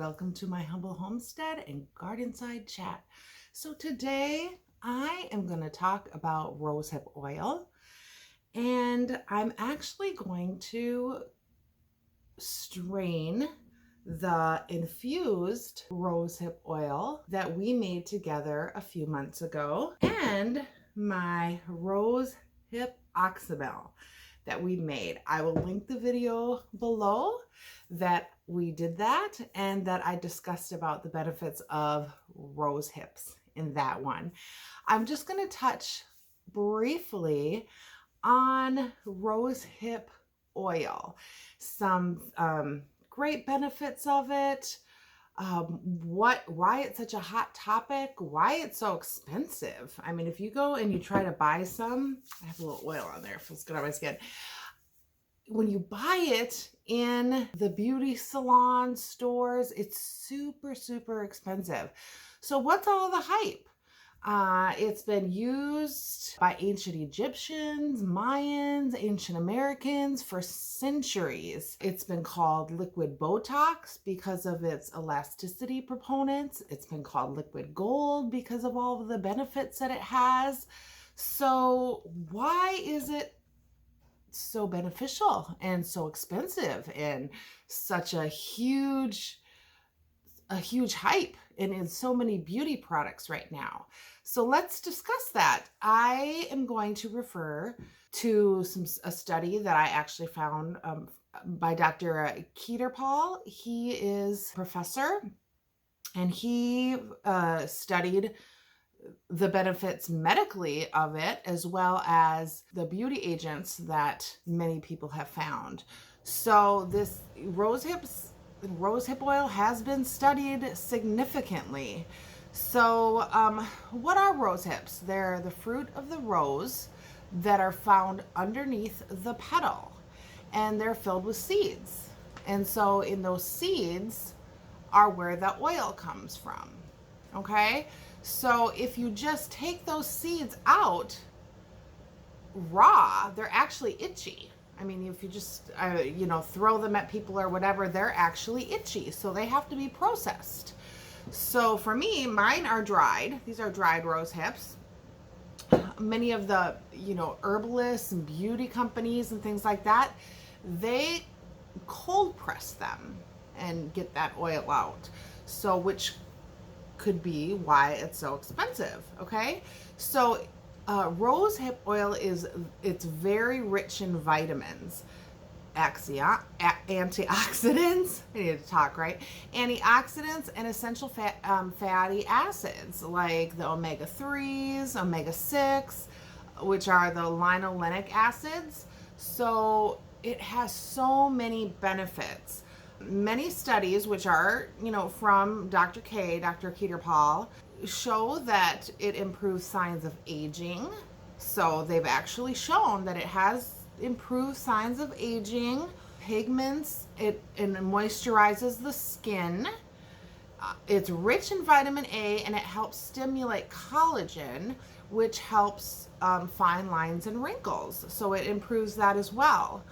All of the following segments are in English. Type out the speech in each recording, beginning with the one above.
Welcome to my humble homestead and gardenside chat. So today I am going to talk about rosehip oil, and I'm actually going to strain the infused rosehip oil that we made together a few months ago and my rosehip oxymel that we made. I will link the video below that we did that and that I discussed about the benefits of rose hips in that one. I'm just going to touch briefly on rose hip oil, some great benefits of it, why it's such a hot topic, why it's so expensive. I mean, if you go and you try to buy some, I have a little oil on there, it feels good on my skin. When you buy it in the beauty salon stores, it's super expensive. So what's all the hype? It's been used by ancient Egyptians, Mayans, ancient Americans for centuries. It's been called liquid Botox because of its elasticity proponents. It's been called liquid gold because of all of the benefits that it has. So why is it so beneficial and so expensive and such a huge hype and in so many beauty products right now? So let's discuss that. I am going to refer to a study that I actually found by Dr. Keter. He is a professor and he studied the benefits medically of it, as well as the beauty agents that many people have found. So this rosehip oil has been studied significantly. So what are rose hips? They're the fruit of the rose that are found underneath the petal, and they're filled with seeds. And so in those seeds are where the oil comes from. Okay, so if you just take those seeds out raw, they're actually itchy. I mean, if you just throw them at people or whatever, they're actually itchy, so they have to be processed. So for me, mine are dried. These are dried rose hips. Many of the herbalists and beauty companies and things like that, they cold press them and get that oil out, so which could be why it's so expensive. Okay, so rosehip oil it's very rich in vitamins, antioxidants. I need to talk right. Antioxidants and essential fatty acids like the omega-3s, omega-6, which are the linolenic acids. So it has so many benefits. Many studies, which are, from Dr. Keter, show that it improves signs of aging. So they've actually shown that it has improved signs of aging, pigments, and moisturizes the skin. It's rich in vitamin A, and it helps stimulate collagen, which helps fine lines and wrinkles. So it improves that as well.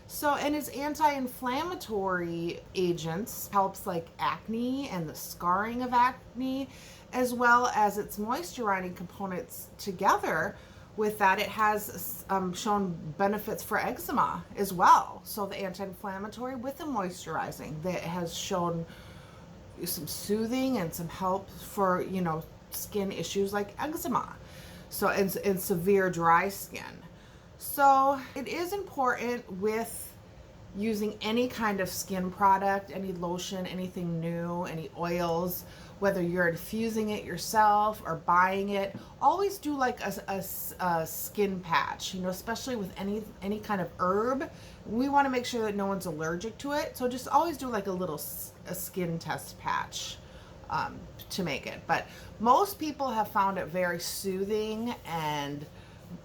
So, and its anti-inflammatory agents helps like acne and the scarring of acne, as well as its moisturizing components together. With that, it has shown benefits for eczema as well. So the anti-inflammatory with the moisturizing, that has shown some soothing and some help for, skin issues like eczema. So, and severe dry skin. So it is important with using any kind of skin product, any lotion, anything new, any oils, whether you're infusing it yourself or buying it, always do like a skin patch, especially with any kind of herb. We want to make sure that no one's allergic to it. So just always do like a skin test patch to make it. But most people have found it very soothing and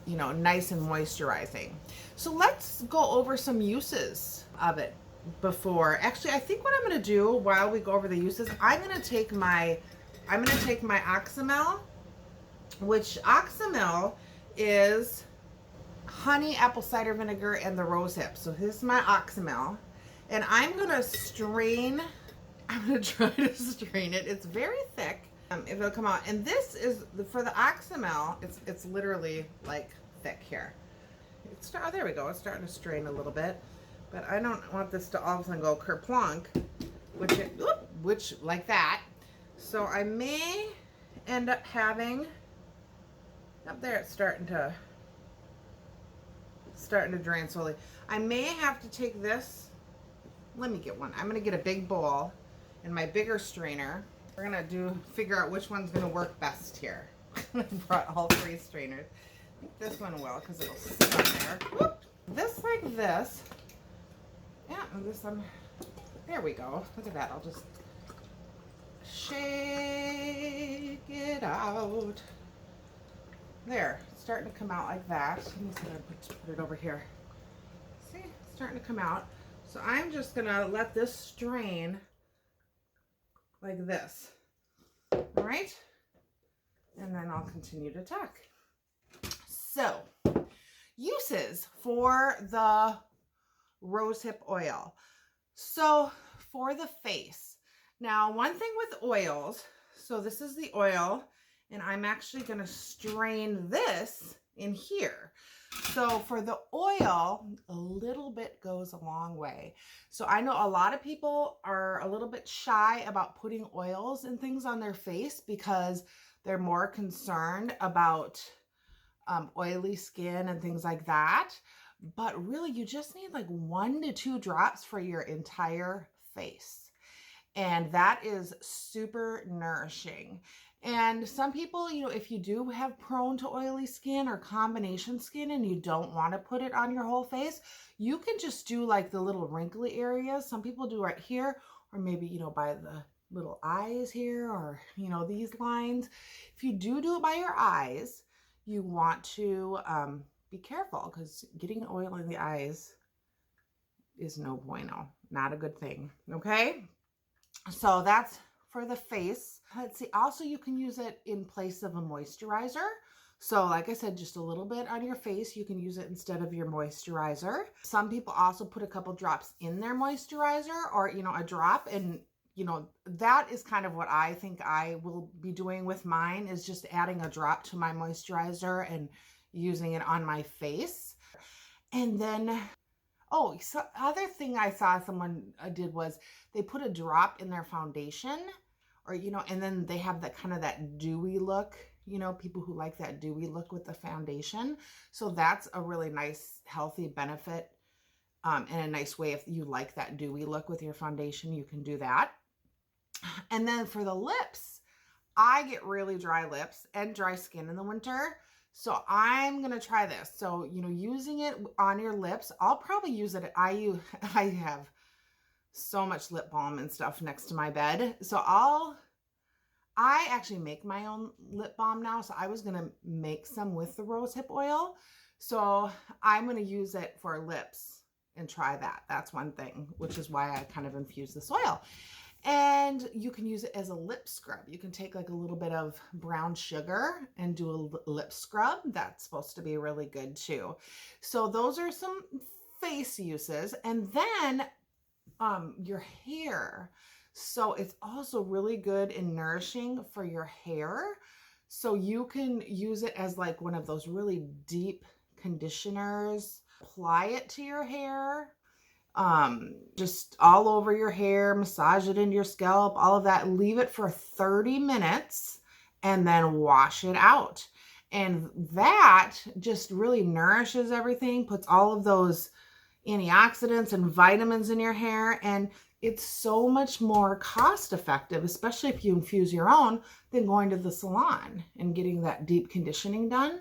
nice and moisturizing. So let's go over some uses of it before. Actually, I think what I'm going to do while we go over the uses, I'm going to take my oxymel, which oxymel is honey, apple cider vinegar, and the rosehip. So this is my oxymel, and I'm going to strain I'm gonna try to strain it. It's very thick. If it'll come out. And this is, for the Oxymel, it's literally like thick here. Oh, there we go. It's starting to strain a little bit. But I don't want this to all of a sudden go kerplunk, which like that. So I may end up having, up there it's starting to drain slowly. I may have to take this, let me get one. I'm gonna get a big bowl and my bigger strainer. We're gonna figure out which one's gonna work best here. I brought all 3 strainers. I think this one will, because it'll sit on there. Whoop. This like this. Yeah, and this one, there we go. Look at that, I'll just shake it out. There, it's starting to come out like that. Let me see if I put it over here. See, it's starting to come out. So I'm just gonna let this strain like this. All right, and then I'll continue to talk. So, uses for the rosehip oil. So for the face. Now, one thing with oils, so this is the oil, and I'm actually going to strain this in here. So for the oil, a little bit goes a long way. So I know a lot of people are a little bit shy about putting oils and things on their face because they're more concerned about oily skin and things like that. But really, you just need like 1 to 2 drops for your entire face. And that is super nourishing. And some people, you know, if you do have prone to oily skin or combination skin and you don't want to put it on your whole face, you can just do like the little wrinkly areas. Some people do right here, or maybe, you know, by the little eyes here, or, you know, these lines. If you do it by your eyes, you want to be careful, because getting oil in the eyes is no bueno. Not a good thing. Okay? So that's for the face. Let's see. Also, you can use it in place of a moisturizer. So like I said, just a little bit on your face. You can use it instead of your moisturizer. Some people also put a couple drops in their moisturizer, or, you know, a drop. And, you know, that is kind of what I think I will be doing with mine, is just adding a drop to my moisturizer and using it on my face. And then, oh, so other thing I saw someone did was they put a drop in their foundation, or, you know, and then they have that kind of that dewy look, you know, people who like that dewy look with the foundation. So that's a really nice, healthy benefit, and a nice way, if you like that dewy look with your foundation, you can do that. And then for the lips, I get really dry lips and dry skin in the winter. So I'm going to try this. So, you know, using it on your lips, I'll probably use it. I have so much lip balm and stuff next to my bed. So I actually make my own lip balm now. So I was going to make some with the rosehip oil. So I'm going to use it for lips and try that. That's one thing, which is why I kind of infuse this oil. And you can use it as a lip scrub. You can take like a little bit of brown sugar and do a lip scrub. That's supposed to be really good too. So those are some face uses. And then your hair. So it's also really good and nourishing for your hair. So you can use it as like one of those really deep conditioners. Apply it to your hair. Just all over your hair, massage it into your scalp, all of that. Leave it for 30 minutes and then wash it out. And that just really nourishes everything, puts all of those antioxidants and vitamins in your hair. And it's so much more cost effective, especially if you infuse your own, than going to the salon and getting that deep conditioning done.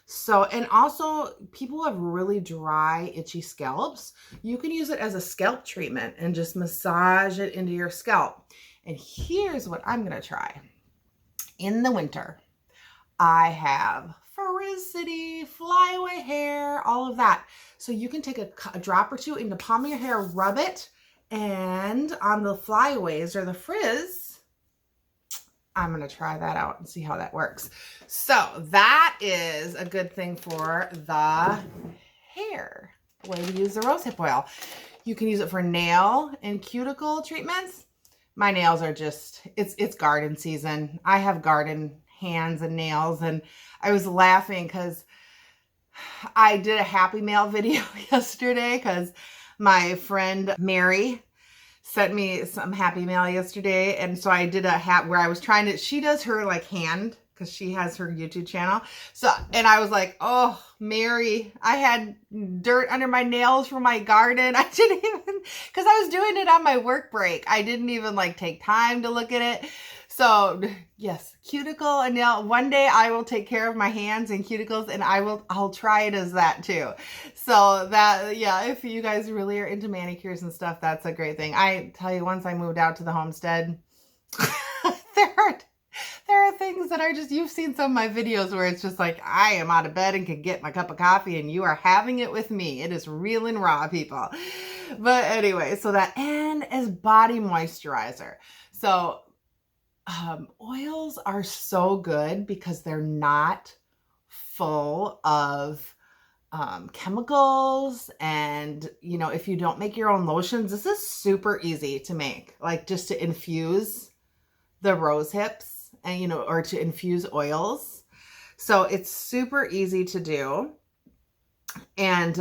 So, and also people have really dry, itchy scalps. You can use it as a scalp treatment and just massage it into your scalp. And here's what I'm going to try. In the winter, I have Felicity, flyaway hair, all of that. So you can take a drop or two in the palm of your hair, rub it, and on the flyaways or the frizz, I'm going to try that out and see how that works. So that is a good thing for the hair, the way we use the rosehip oil. You can use it for nail and cuticle treatments. my nails are just, it's garden season. I have garden hands and nails, and I was laughing because I did a Happy Mail video yesterday because my friend Mary sent me some Happy Mail yesterday. And so I did a hat where I was trying to, she does her like hand because she has her YouTube channel. So, and I was like, oh, Mary, I had dirt under my nails from my garden. I didn't even, because I was doing it on my work break. I didn't even like take time to look at it. So yes, cuticle and nail. One day I will take care of my hands and cuticles, and I'll try it as that too. So that, yeah, if you guys really are into manicures and stuff, that's a great thing. I tell you, once I moved out to the homestead, there are things that are just, you've seen some of my videos where it's just like, I am out of bed and can get my cup of coffee and you are having it with me. It is real and raw, people. But anyway, so that, and as body moisturizer. So oils are so good because they're not full of chemicals. And, you know, if you don't make your own lotions, this is super easy to make. Like just to infuse the rose hips and, you know, or to infuse oils. So it's super easy to do. And,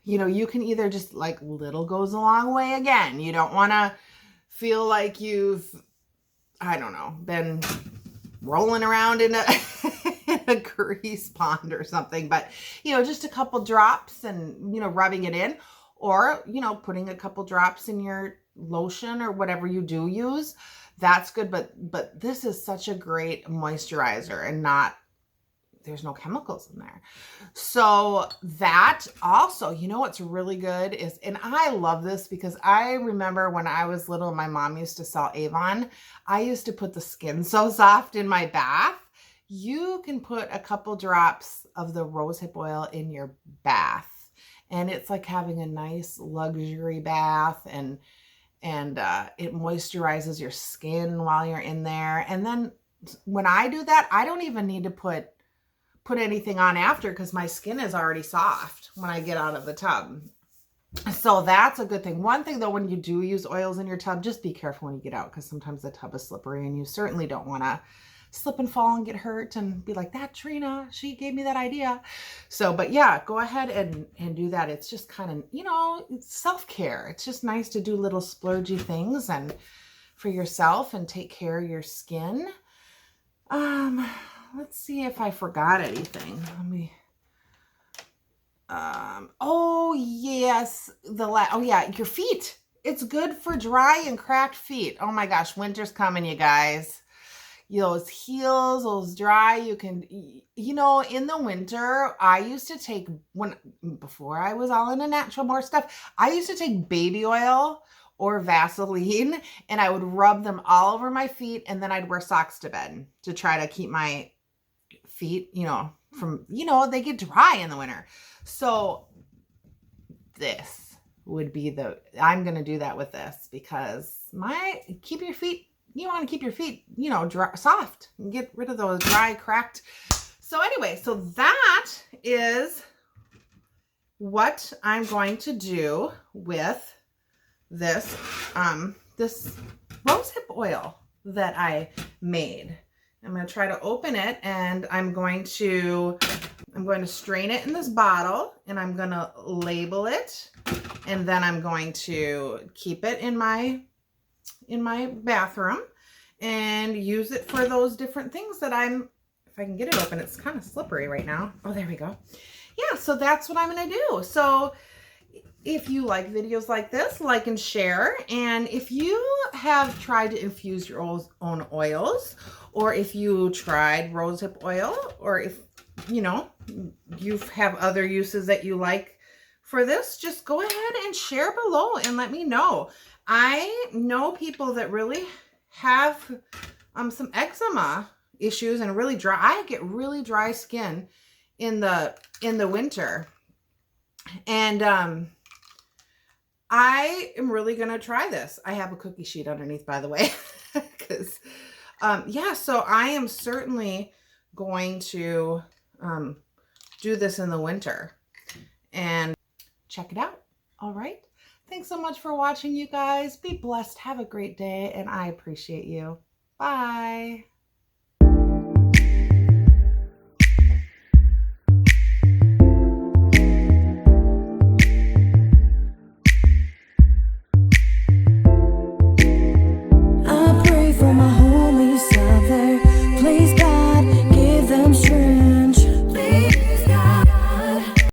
you know, you can either just like, little goes a long way. Again, you don't want to feel like you've, I don't know, been rolling around in a, in a grease pond or something, but, you know, just a couple drops and, you know, rubbing it in, or, you know, putting a couple drops in your lotion or whatever you do use. That's good. But this is such a great moisturizer, and not, there's no chemicals in there. So that also, you know, what's really good is, and I love this because I remember when I was little, my mom used to sell Avon. I used to put the Skin So Soft in my bath. You can put a couple drops of the rosehip oil in your bath, and it's like having a nice luxury bath, and it moisturizes your skin while you're in there. And then when I do that, I don't even need to put anything on after, because my skin is already soft when I get out of the tub. So that's a good thing. One thing though, when you do use oils in your tub, just be careful when you get out, because sometimes the tub is slippery and you certainly don't want to slip and fall and get hurt and be like, that Trina, she gave me that idea. So, but yeah, go ahead and do that. It's just kind of, you know, it's self-care. It's just nice to do little splurgy things and for yourself and take care of your skin. Let's see if I forgot anything. Let me, oh yes, oh yeah, your feet. It's good for dry and cracked feet. Oh my gosh, winter's coming, you guys. Those heels, those dry, you can, you know, in the winter, I used to take, before I was all into natural more stuff, I used to take baby oil or Vaseline, and I would rub them all over my feet, and then I'd wear socks to bed to try to keep my feet, you know, from, you know, they get dry in the winter. So this would be I'm going to do that with this, because keep your feet, you want to keep your feet, you know, dry, soft, and get rid of those dry, cracked. So anyway, so that is what I'm going to do with this, this rosehip oil that I made. I'm going to try to open it, and I'm going to strain it in this bottle, and I'm going to label it, and then I'm going to keep it in my bathroom and use it for those different things that if I can get it open. It's kind of slippery right now. Oh, there we go. Yeah, so that's what I'm going to do. So if you like videos like this, like and share. And if you have tried to infuse your own oils, or if you tried rosehip oil, or if, you know, you have other uses that you like for this, just go ahead and share below and let me know. I know people that really have some eczema issues and really dry. I get really dry skin in the winter. And I am really going to try this. I have a cookie sheet underneath, by the way, because, yeah, so I am certainly going to do this in the winter and check it out. All right. Thanks so much for watching, you guys. Be blessed. Have a great day, and I appreciate you. Bye.